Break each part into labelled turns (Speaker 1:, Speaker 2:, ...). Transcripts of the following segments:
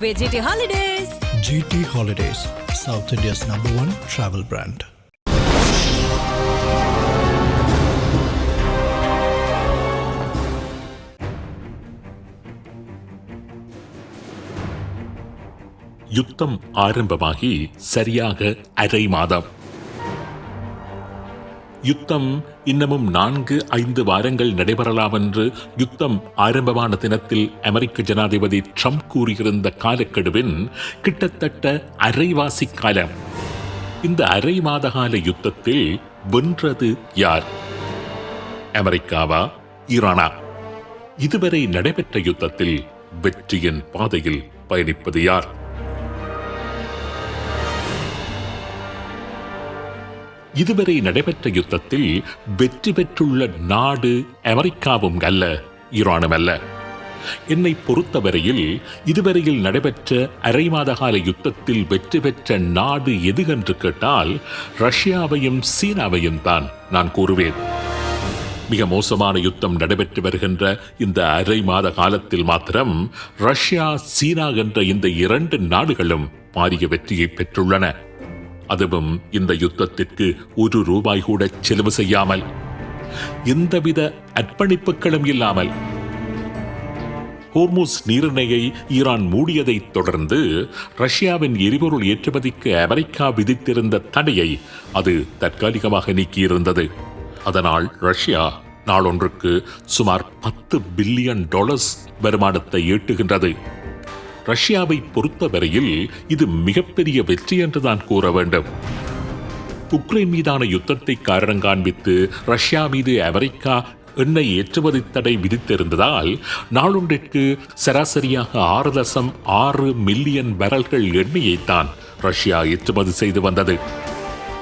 Speaker 1: VGT Holidays.
Speaker 2: GT Holidays, South India's #1 travel brand.
Speaker 3: யுத்தம் ஆரம்பமாகி சரியாக அரை மாதம். யுத்தம் இன்னமும் 4-5 வாரங்கள் நடைபெறலாம் என்று யுத்தம் ஆரம்பமான தினத்தில் அமெரிக்க ஜனாதிபதி ட்ரம்ப் கூறியிருந்த காலக்கெடுவின் கிட்டத்தட்ட அரைவாசி காலம். இந்த அரை மாத கால யுத்தத்தில் வென்றது யார்? அமெரிக்காவா, ஈரானா? இதுவரை நடைபெற்ற யுத்தத்தில் வெற்றியின் பாதையில் பயணிப்பது யார்? இதுவரை நடைபெற்ற யுத்தத்தில் வெற்றி பெற்றுள்ள நாடு அமெரிக்காவும் அல்ல, ஈரானும் அல்ல. என்னை பொறுத்தவரையில் இதுவரையில் நடைபெற்ற அரை மாத கால யுத்தத்தில் வெற்றி பெற்ற நாடு எது என்று கேட்டால் ரஷ்யாவையும் சீனாவையும் தான் நான் கூறுவேன். மிக மோசமான யுத்தம் நடைபெற்று வருகின்ற இந்த அரை மாத காலத்தில் மாத்திரம் ரஷ்யா, சீனா என்ற இந்த 2 நாடுகளும் பாரிய வெற்றியை பெற்றுள்ளன. அதுவும் இந்த யுத்தத்திற்கு ₹1 கூட செலவு செய்யாமல், எந்தவித அர்ப்பணிப்புகளும் இல்லாமல். ஹோர்முஸ் நீரிணையை ஈரான் மூடியதைத் தொடர்ந்து ரஷ்யாவின் எரிபொருள் ஏற்றுமதிக்கு அமெரிக்கா விதித்திருந்த தடையை அது தற்காலிகமாக நீக்கியிருந்தது. அதனால் ரஷ்யா நாளொன்றுக்கு சுமார் $10 பில்லியன் வருமானத்தை ஈட்டுகின்றது. ரஷ்யாவை பொறுத்தவரையில் இது மிகப்பெரிய வெற்றி என்றுதான் கூற வேண்டும். உக்ரைன் மீதான யுத்தத்தை காரணம் காண்பித்து ரஷ்யா மீது அமெரிக்கா எண்ணெய் ஏற்றுமதி தடை விதித்திருந்ததால் நாளொன்றிற்கு சராசரியாக 6.6 மில்லியன் பேரல்கள் எண்ணெயைத்தான் ரஷ்யா ஏற்றுமதி செய்து வந்தது.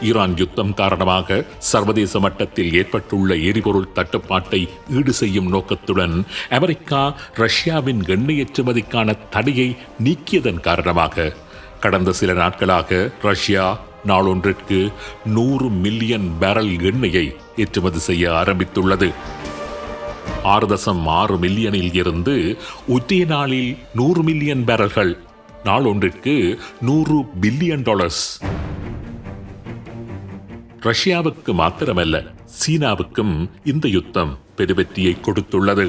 Speaker 3: ஈரான் யுத்தம் காரணமாக சர்வதேச மட்டத்தில் ஏற்பட்டுள்ள எரிபொருள் தட்டுப்பாட்டை ஈடு செய்யும் நோக்கத்துடன் அமெரிக்கா ரஷ்யாவின் எண்ணெய் ஏற்றுமதிக்கான தடையை நீக்கியதன் காரணமாக கடந்த சில நாட்களாக ரஷ்யா நாளொன்றிற்கு 100 மில்லியன் பேரல் எண்ணெயை ஏற்றுமதி செய்ய ஆரம்பித்துள்ளது. 6.6 மில்லியனில் இருந்து ஒற்றைய நாளில் 100 மில்லியன் பேரல்கள், நாளொன்றிற்கு $100 பில்லியன். ரஷ்யாவுக்கு மாத்திரமல்ல, சீனாவுக்கும் இந்த யுத்தம் பெருவெற்றியை கொடுத்துள்ளது.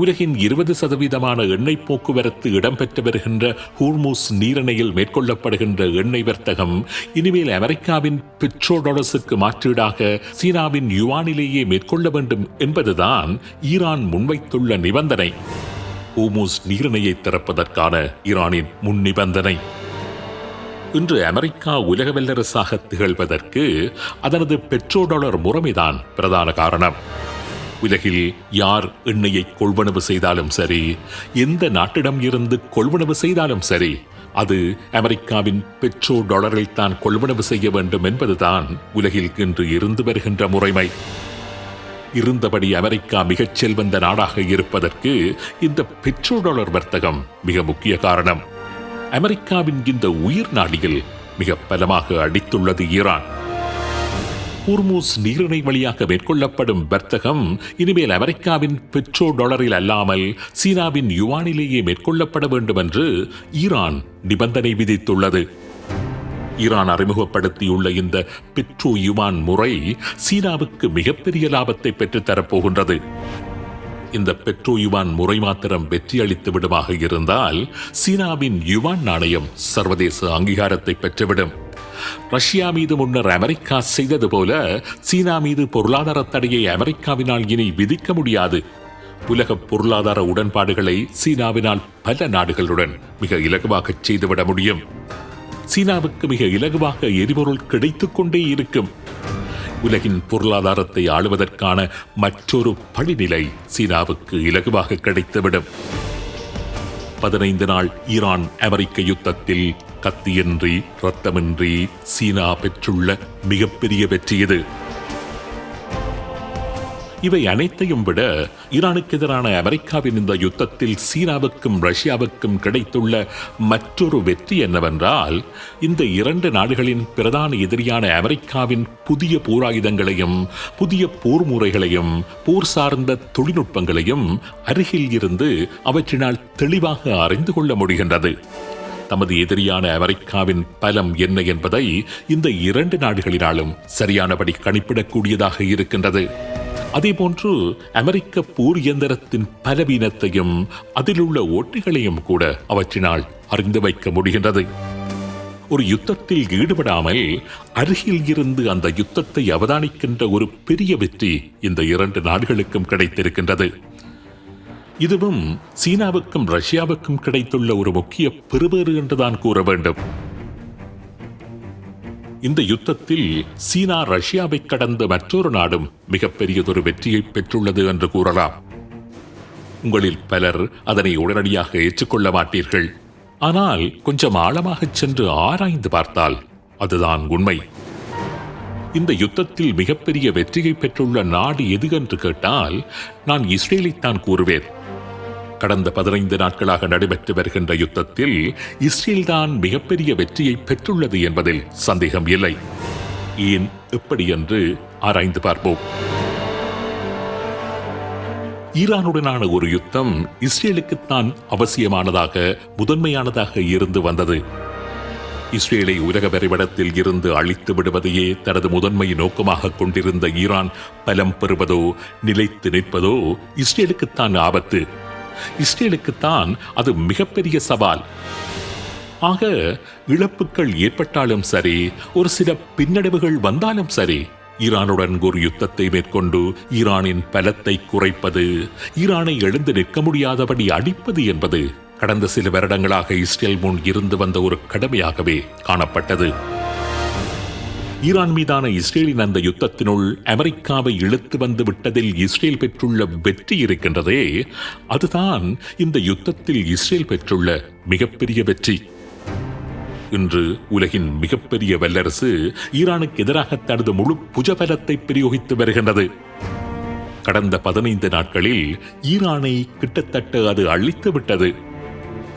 Speaker 3: உலகின் 20% எண்ணெய் போக்குவரத்து இடம்பெற்று வருகின்ற ஹோர்முஸ் நீரிணையில் மேற்கொள்ளப்படுகின்ற எண்ணெய் வர்த்தகம் இனிமேல் அமெரிக்காவின் $1 மாற்றீடாக சீனாவின் யுவானிலேயே மேற்கொள்ள வேண்டும் என்பதுதான் ஈரான் முன்வைத்துள்ள நிபந்தனை. ஹோர்முஸ் நீரிணையை திறப்பதற்கான ஈரானின் முன் நிபந்தனை. இன்று அமெரிக்கா உலக வல்லரசாக திகழ்வதற்கு அதனது $1 முறைமைதான் பிரதான காரணம். உலகில் யார் எண்ணெயை கொள்வனவு செய்தாலும் சரி, எந்த நாட்டிடம் இருந்து கொள்வனவு செய்தாலும் சரி, அது அமெரிக்காவின் $1 தான் கொள்வனவு செய்ய வேண்டும் என்பதுதான் உலகில் இன்று இருந்து வருகின்ற முறைமை. இருந்தபடி அமெரிக்கா மிகச் செல்வந்த நாடாக இருப்பதற்கு இந்த $1 வர்த்தகம் மிக முக்கிய காரணம். அமெரிக்காவின் இந்த உயிர் நாடியில் மிக பலமாக அடித்துள்ளது ஈரான். ஹோர்முஸ் நீரிணை வழியாக மேற்கொள்ளப்படும் வர்த்தகம் இனிமேல் அமெரிக்காவின் $1 அல்லாமல் சீனாவின் யுவானிலேயே மேற்கொள்ளப்பட வேண்டும் என்று ஈரான் நிபந்தனை விதித்துள்ளது. ஈரான் அறிமுகப்படுத்தியுள்ள இந்த பெட்ரோ யுவான் முறை சீனாவுக்கு மிகப்பெரிய லாபத்தை பெற்றுத்தரப்போகின்றது. இந்த பெட்ரோ யுவான் முறை மாத்திரம் வெற்றியளித்து விடுமாக இருந்தால் சீனாவின் யுவான் நாணயம் சர்வதேச அங்கீகாரத்தை பெற்றுவிடும். ரஷ்யா மீது முன்னர் அமெரிக்கா செய்தது போல சீனா மீது பொருளாதார தடையை அமெரிக்காவினால் இனி விதிக்க முடியாது. உலக பொருளாதார உடன்பாடுகளை சீனாவினால் பல நாடுகளுடன் மிக இலகுவாக செய்துவிட முடியும். சீனாவுக்கு மிக இலகுவாக எரிபொருள் கிடைத்துக் கொண்டே இருக்கும். உலகின் பொருளாதாரத்தை ஆளுவதற்கான மற்றொரு படிநிலை சீனாவுக்கு இலகுவாக கிடைத்துவிடும். 15 நாள் ஈரான் அமெரிக்க யுத்தத்தில் கத்தியின்றி இரத்தமின்றி சீனா பெற்றுள்ள மிகப்பெரிய வெற்றி இது. இவை அனைத்தையும் விட ஈரானுக்கு எதிரான அமெரிக்காவின் இந்த யுத்தத்தில் சீனாவுக்கும் ரஷ்யாவுக்கும் கிடைத்துள்ள மற்றொரு வெற்றி என்னவென்றால், இந்த இரண்டு நாடுகளின் பிரதான எதிரியான அமெரிக்காவின் புதிய போராயுதங்களையும் புதிய போர் முறைகளையும் போர் சார்ந்த தொழில்நுட்பங்களையும் அருகில் இருந்து அவற்றினால் தெளிவாக அறிந்து கொள்ள முடிகின்றது. தமது எதிரியான அமெரிக்காவின் பலம் என்ன என்பதை இந்த இரண்டு நாடுகளினாலும் சரியானபடி கணிப்பிடக்கூடியதாக இருக்கின்றது. அதேபோன்று அமெரிக்க போர் இயந்திரத்தின் பலவீனத்தையும் அதிலுள்ள ஓட்டைகளையும் கூட அவற்றினால் அறிந்து வைக்க முடிகின்றது. ஒரு யுத்தத்தில் ஈடுபடாமல் அருகில் இருந்து அந்த யுத்தத்தை அவதானிக்கின்ற ஒரு பெரிய வெற்றி இந்த இரண்டு நாடுகளுக்கும் கிடைத்திருக்கின்றது. இதுவும் சீனாவுக்கும் ரஷ்யாவுக்கும் கிடைத்துள்ள ஒரு முக்கிய பெறுபேறு என்றுதான் கூற வேண்டும். இந்த யுத்தத்தில் சீனா ரஷ்யாவை கடந்த மற்றொரு நாடும் மிகப்பெரியதொரு வெற்றியை பெற்றுள்ளது என்று கூறலாம். உங்களில் பலர் அதனை உடனடியாக ஏற்றுக்கொள்ள மாட்டீர்கள். ஆனால் கொஞ்சம் ஆழமாக சென்று ஆராய்ந்து பார்த்தால் அதுதான் உண்மை. இந்த யுத்தத்தில் மிகப்பெரிய வெற்றியை பெற்றுள்ள நாடு எது என்று கேட்டால் நான் இஸ்ரேலைத்தான் கூறுவேன். கடந்த 15 நாட்களாக நடைபெற்று வருகின்ற யுத்தத்தில் இஸ்ரேல் தான் மிகப்பெரிய வெற்றியை பெற்றுள்ளது என்பதில் சந்தேகம் இல்லை. ஏன், எப்படி என்று ஆராய்ந்து பார்ப்போம். ஈரானுடனான ஒரு யுத்தம் இஸ்ரேலுக்குத்தான் அவசியமானதாக முதன்மையானதாக இருந்து வந்தது. இஸ்ரேலை உலக வரைபடத்தில் இருந்து அழித்து விடுவதையே தனது முதன்மை நோக்கமாக கொண்டிருந்த ஈரான் பலம் பெறுவதோ நிலைத்து நிற்பதோ இஸ்ரேலுக்குத்தான் ஆபத்து. இஸ்ரேலுக்குத்தான் அது மிகப்பெரிய சவால். ஆக இழப்புகள் ஏற்பட்டாலும் சரி, ஒரு சில பின்னடைவுகள் வந்தாலும் சரி, ஈரானுடன் ஒரு யுத்தத்தை மேற்கொண்டு ஈரானின் பலத்தை குறைப்பது, ஈரானை எழுந்து நிற்க முடியாதபடி அடிப்பது என்பது கடந்த சில வருடங்களாக இஸ்ரேல் முன் இருந்து வந்த ஒரு கடமையாகவே காணப்பட்டது. ஈரான் மீதான இஸ்ரேலின் அந்த யுத்தத்தினுள் அமெரிக்காவை இழுத்து வந்து விட்டதில் இஸ்ரேல் பெற்றுள்ள வெற்றி இருக்கின்றதே, அதுதான் இந்த யுத்தத்தில் இஸ்ரேல் பெற்றுள்ள மிகப்பெரிய வெற்றி. இன்று உலகின் மிகப்பெரிய வல்லரசு ஈரானுக்கு எதிராக தனது முழு புஜபலத்தை பிரயோகித்து வருகின்றது. கடந்த 15 நாட்களில் ஈரானை கிட்டத்தட்ட அது அழித்து விட்டது.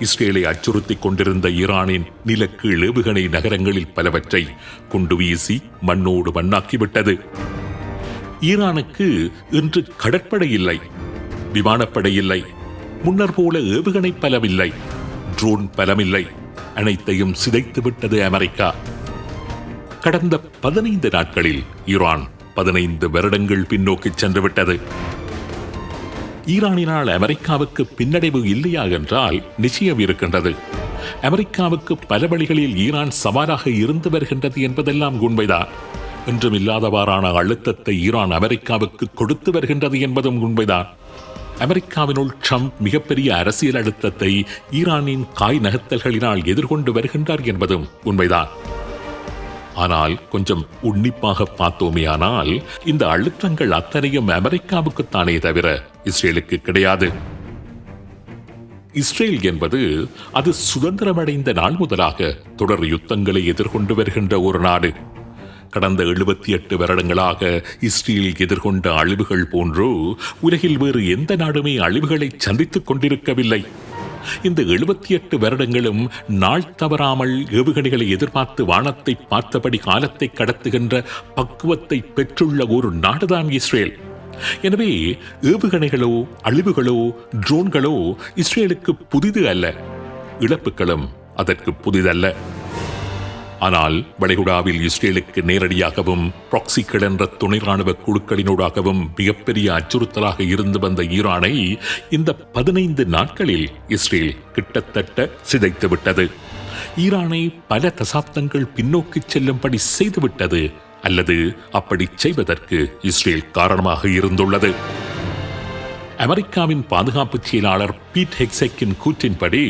Speaker 3: இஸ்ரேலை அச்சுறுத்திக் கொண்டிருந்த ஈரானின் நிலக்கீழ் ஏவுகணை நகரங்களில் பலவற்றை கொண்டு வீசி மண்ணோடு மண்ணாக்கிவிட்டது. ஈரானுக்கு இன்று கடற்படை இல்லை, விமானப்படை இல்லை, முன்னர் போல ஏவுகணை பலமில்லை, ட்ரோன் பலமில்லை. அனைத்தையும் சிதைத்து விட்டது அமெரிக்கா. கடந்த 15 நாட்களில் ஈரான் 15 வருடங்கள் பின்னோக்கி சென்று விட்டது. ஈரானினால் அமெரிக்காவுக்கு பின்னடைவு இல்லையா என்றால் நிச்சயம் இருக்கின்றது. அமெரிக்காவுக்கு பல வழிகளில் ஈரான் சவாலாக இருந்து வருகின்றது என்பதெல்லாம் உண்மைதான். என்றும் இல்லாதவாறான அழுத்தத்தை ஈரான் அமெரிக்காவுக்கு கொடுத்து வருகின்றது என்பதும் உண்மைதான். அமெரிக்காவினுள் ட்ரம்ப் மிகப்பெரிய அரசியல் அழுத்தத்தை ஈரானின் காய் நகர்த்தல்களினால் எதிர்கொண்டு வருகின்றார் என்பதும் உண்மைதான். ஆனால் கொஞ்சம் உன்னிப்பாக பார்த்தோமேயானால் இந்த அழுத்தங்கள் அத்தனையும் அமெரிக்காவுக்குத்தானே தவிர இஸ்ரேலுக்கு கிடையாது. இஸ்ரேல் என்பது அது சுதந்திரமடைந்த நாள் முதலாக தொடர் யுத்தங்களை எதிர்கொண்டு வருகின்ற ஒரு நாடு. கடந்த 78 வருடங்களாக இஸ்ரேல் எதிர்கொண்ட அழிவுகள் போன்றோ உலகில் வேறு எந்த நாடுமே அழிவுகளை சந்தித்துக் கொண்டிருக்கவில்லை. இந்த 78 வருடங்களும் நாள் தவறாமல் ஏவுகணைகளை எதிர்பார்த்து வானத்தை பார்த்தபடி காலத்தை கடத்துகின்ற பக்குவத்தை பெற்றுள்ள ஒரு நாடுதான் இஸ்ரேல். எனவே ஏவுகணைகளோ அழிவுகளோ ட்ரோன்களோ இஸ்ரேலுக்கு புதிது அல்ல, இழப்புகளும் அதற்கு புதிதல்ல. ஆனால் வளைகுடாவில் இஸ்ரேலுக்கு நேரடியாகவும் ப்ராக்சிகள் என்ற துணை ராணுவ குழுக்களினூடாகவும் மிகப்பெரிய அச்சுறுத்தலாக இருந்து வந்த ஈரானை இந்த 15 நாட்களில் இஸ்ரேல் கிட்டத்தட்ட சிதைத்துவிட்டது. ஈரானை பல தசாப்தங்கள் பின்னோக்கி செல்லும்படி செய்துவிட்டது, அல்லது அப்படி செய்வதற்கு இஸ்ரேல் காரணமாக இருந்துள்ளது. அமெரிக்காவின் பாதுகாப்பு செயலாளர் பீட் ஹெக்ஸெக்கின் கூற்றின்படி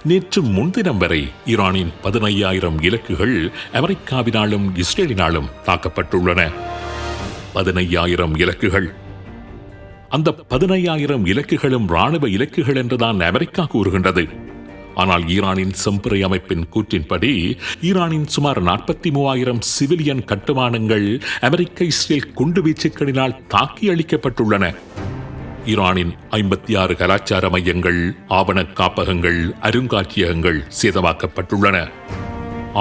Speaker 3: நேற்று முன்தினம் வரை ஈரானின் 15,000 இலக்குகள் அமெரிக்காவினாலும் இஸ்ரேலினாலும் தாக்கப்பட்டுள்ளன. 15,000 இலக்குகள். அந்த 15,000 இலக்குகளும் ராணுவ இலக்குகள் என்றுதான் அமெரிக்கா கூறுகின்றது. ஆனால் ஈரானின் செம்பிறை அமைப்பின் கூற்றின்படி ஈரானின் சுமார் 43,000 சிவிலியன் கட்டுமானங்கள் அமெரிக்க இஸ்ரேல் குண்டு வீச்சுக்களினால் தாக்கி அளிக்கப்பட்டுள்ளன. ஈரானின் 56 கலாச்சார மையங்கள், ஆவண காப்பகங்கள், அருங்காட்சியகங்கள் சேதமாக்கப்பட்டுள்ளன.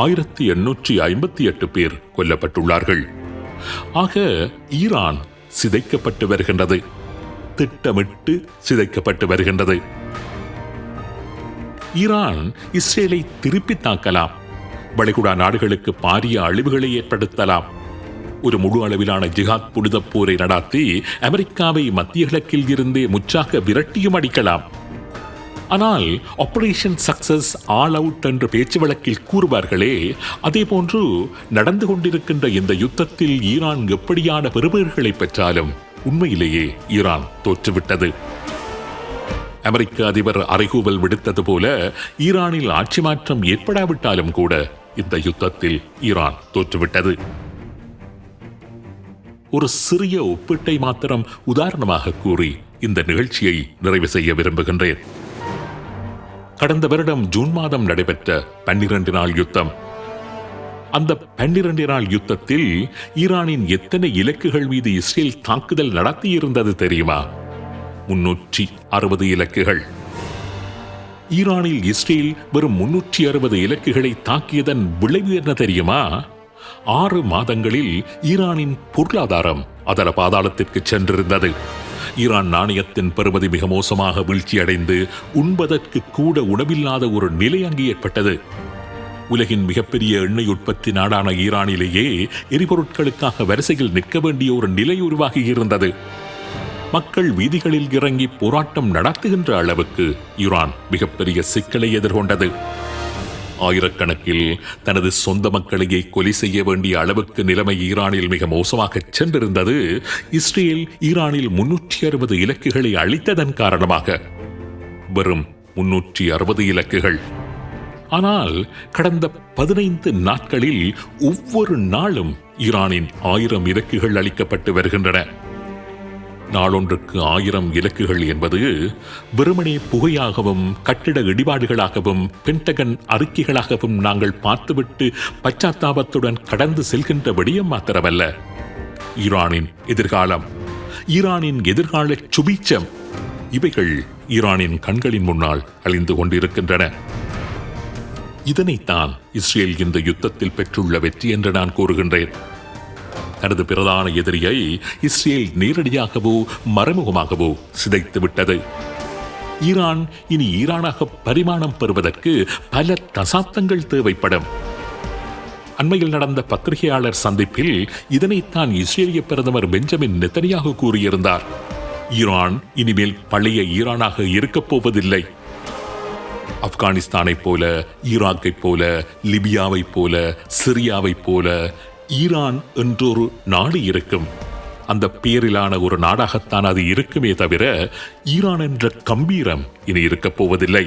Speaker 3: 1858 பேர் கொல்லப்பட்டுள்ளார்கள். ஆக ஈரான் சிதைக்கப்பட்டு வருகின்றது, திட்டமிட்டு சிதைக்கப்பட்டு வருகின்றது. ஈரான் இஸ்ரேலை திருப்பி தாக்கலாம், வளைகுடா நாடுகளுக்கு பாரிய அழிவுகளை ஏற்படுத்தலாம், ஒரு முழு அளவிலான ஜிஹாத் புனித போரை நடத்தி அமெரிக்காவை மத்திய கிழக்கில் இருந்தே முற்றாக விரட்டியும் அடிக்கலாம். ஆனால் ஆபரேஷன் சக்சஸ் ஆல் அவுட் என்று பேச்சு வழக்கில் கூறுவார்களே, அதே போன்று நடந்து கொண்டிருக்கின்ற இந்த யுத்தத்தில் ஈரான் எப்படியான பெறுபேறுகளை பெற்றாலும் உண்மையிலேயே ஈரான் தோற்றுவிட்டது. அமெரிக்க அதிபர் அறைகூவல் விடுத்தது போல ஈரானில் ஆட்சி மாற்றம் ஏற்படாவிட்டாலும் கூட இந்த யுத்தத்தில் ஈரான் தோற்றுவிட்டது. ஒரு சிறிய ஒப்பீட்டை மாத்திரம் உதாரணமாக கூறி இந்த நிகழ்ச்சியை நிறைவு செய்ய விரும்புகின்றேன். கடந்த வருடம் ஜூன் மாதம் நடைபெற்ற 12 நாள் யுத்தம். அந்த 12 நாள் யுத்தத்தில் ஈரானின் எத்தனை இலக்குகள் மீது இஸ்ரேல் தாக்குதல் நடத்தியிருந்தது தெரியுமா? 360 இலக்குகள். ஈரானில் இஸ்ரேல் வெறும் 360 இலக்குகளை தாக்கியதன் விளைவு என்ன தெரியுமா? 6 மாதங்களில் ஈரானின் பொருளாதாரம் அதல பாதாளத்திற்கு சென்றிருந்தது. ஈரான் நாணயத்தின் பெறுமதி மிக மோசமாக வீழ்ச்சியடைந்து உண்பதற்கு கூட உணவில்லாத ஒரு நிலை அங்கு ஏற்பட்டது. உலகின் மிகப்பெரிய எண்ணெய் உற்பத்தி நாடான ஈரானிலேயே எரிபொருட்களுக்காக வரிசையில் நிற்க வேண்டிய ஒரு நிலை உருவாகியிருந்தது. மக்கள் வீதிகளில் இறங்கி போராட்டம் நடத்துகின்ற அளவுக்கு ஈரான் மிகப்பெரிய சிக்கலை எதிர்கொண்டது. ஆயிரக்கணக்கில் தனது சொந்த மக்களையே கொலை செய்ய வேண்டிய அளவுக்கு நிலைமை ஈரானில் மிக மோசமாக சென்றிருந்தது. இஸ்ரேல் ஈரானில் 360 இலக்குகளை அளித்ததன் காரணமாக. வெறும் 360 இலக்குகள். ஆனால் கடந்த 15 நாட்களில் ஒவ்வொரு நாளும் ஈரானின் 1000 இலக்குகள் அளிக்கப்பட்டு வருகின்றன. நாளொன்றுக்கு 1000 இலக்குகள் என்பது வெறுமனே புகையாகவும் கட்டிட இடிபாடுகளாகவும் பென்டகன் அறிக்கைகளாகவும் நாங்கள் பார்த்துவிட்டு பச்சாத்தாபத்துடன் கடந்து செல்கின்ற விடயம் மாத்திரமல்ல. ஈரானின் எதிர்காலம், ஈரானின் எதிர்கால சுபீட்சம், இவைகள் ஈரானின் கண்களின் முன்னால் அழிந்து கொண்டிருக்கின்றன. இதனைத்தான் இஸ்ரேல் இந்த யுத்தத்தில் பெற்றுள்ள வெற்றி என்று நான் கூறுகின்றேன். தனது பிரதான எதிரியை இஸ்ரேல் நேரடியாகவோ மறைமுகமாகவோ சிதைத்து விட்டது. ஈரான் இனி ஈரானாக பரிமாணம் பெறுவதற்கு பல தசாப்தங்கள் தேவைப்படும். அண்மையில் நடந்த பத்திரிகையாளர் சந்திப்பில் இதனைத்தான் இஸ்ரேலிய பிரதமர் பெஞ்சமின் நெத்தனியாகு கூறியிருந்தார். ஈரான் இனிமேல் பழைய ஈரானாக இருக்கப் போவதில்லை. ஆப்கானிஸ்தானைப் போல, ஈராக்கைப் போல, லிபியாவைப் போல, சிரியாவைப் போல ஈரான் என்றொரு நாடு இருக்கும். அந்த பேரிலான ஒரு நாடாகத்தான் அது இருக்குமே தவிர ஈரான் என்ற கம்பீரம் இனி இருக்கப் போவதில்லை.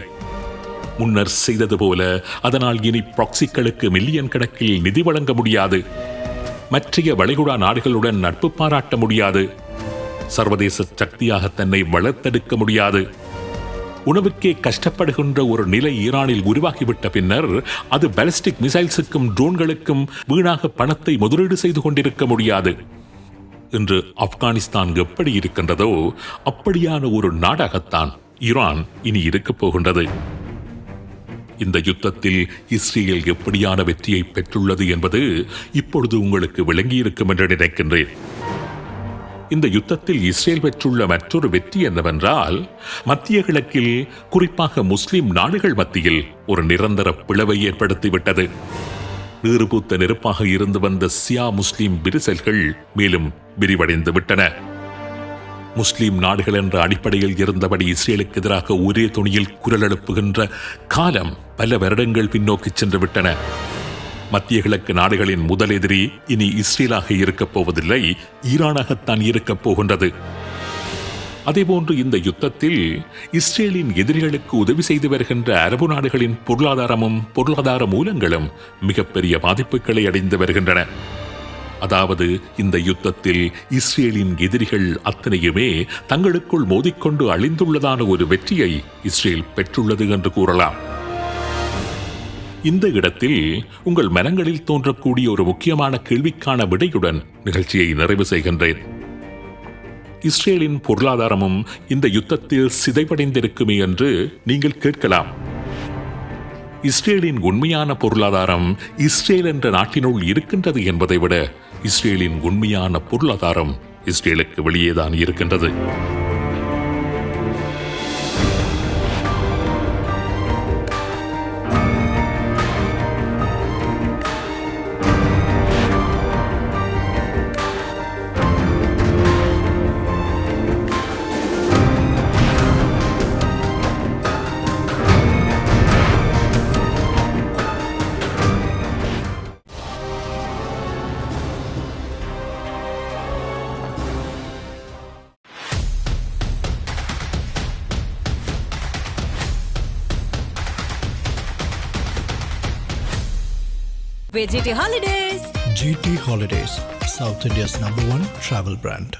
Speaker 3: முன்னர் செய்தது போல அதனால் இனி ப்ராக்சிகளுக்கு மில்லியன் கணக்கில் நிதி வழங்க முடியாது. மற்றைய வளைகுடா நாடுகளுடன் நட்பு பாராட்ட முடியாது. சர்வதேச சக்தியாக தன்னை வளர்த்தெடுக்க முடியாது. உணவுக்கே கஷ்டப்படுகின்ற ஒரு நிலை ஈரானில் உருவாகிவிட்ட பின்னர் அது பாலிஸ்டிக் மிசைல்ஸுக்கும் ட்ரோன்களுக்கும் வீணாக பணத்தை முதலீடு செய்து கொண்டிருக்க முடியாது. இன்று ஆப்கானிஸ்தான் எப்படி இருக்கின்றதோ அப்படியான ஒரு நாடாகத்தான் ஈரான் இனி இருக்கப் போகின்றது. இந்த யுத்தத்தில் இஸ்ரேல் எப்படியான வெற்றியை பெற்றுள்ளது என்பது இப்பொழுது உங்களுக்கு விளங்கியிருக்கும் என்று நினைக்கின்றேன். இந்த யுத்தத்தில் இஸ்ரேல் பெற்றுள்ள மற்றொரு வெற்றி என்னவென்றால், மத்திய கிழக்கில் குறிப்பாக முஸ்லிம் நாடுகள் மத்தியில் ஒரு நிரந்தர பிளவை ஏற்படுத்திவிட்டது. நீறுபூத்த நெருப்பாக இருந்து வந்த சியா முஸ்லிம் விரிசல்கள் மேலும் விரிவடைந்து விட்டன. முஸ்லிம் நாடுகள் என்ற அடிப்படையில் இருந்தபடி இஸ்ரேலுக்கு எதிராக ஒரே துணியில் குரல் எழுப்புகின்ற காலம் பல வருடங்கள் பின்னோக்கி சென்று விட்டன. மத்திய கிழக்கு நாடுகளின் முதல் எதிரி இனி இஸ்ரேலாக இருக்கப் போவதில்லை, ஈரானாகத்தான் இருக்கப் போகின்றது. அதேபோன்று இந்த யுத்தத்தில் இஸ்ரேலின் எதிரிகளுக்கு உதவி செய்து வருகின்ற அரபு நாடுகளின் பொருளாதாரமும் பொருளாதார மூலங்களும் மிகப்பெரிய பாதிப்புகளை அடைந்து வருகின்றன. அதாவது இந்த யுத்தத்தில் இஸ்ரேலின் எதிரிகள் அத்தனையுமே தங்களுக்குள் மோதிக்கொண்டு அழிந்துள்ளதான ஒரு வெற்றியை இஸ்ரேல் பெற்றுள்ளது என்று கூறலாம். இந்த இடத்தில் உங்கள் மனங்களில் தோன்றக்கூடிய ஒரு முக்கியமான கேள்விக்கான விடையுடன் நிகழ்ச்சியை நிறைவு செய்கின்றேன். இஸ்ரேலின் பொருளாதாரமும் இந்த யுத்தத்தில் சிதைவடைந்திருக்குமே என்று நீங்கள் கேட்கலாம். இஸ்ரேலின் உண்மையான பொருளாதாரம் இஸ்ரேல் என்ற நாட்டினுள் இருக்கின்றது என்பதை விட இஸ்ரேலின் உண்மையான பொருளாதாரம் இஸ்ரேலுக்கு வெளியேதான் இருக்கின்றது.
Speaker 1: GT Holidays.
Speaker 2: GT Holidays, South India's #1 travel brand.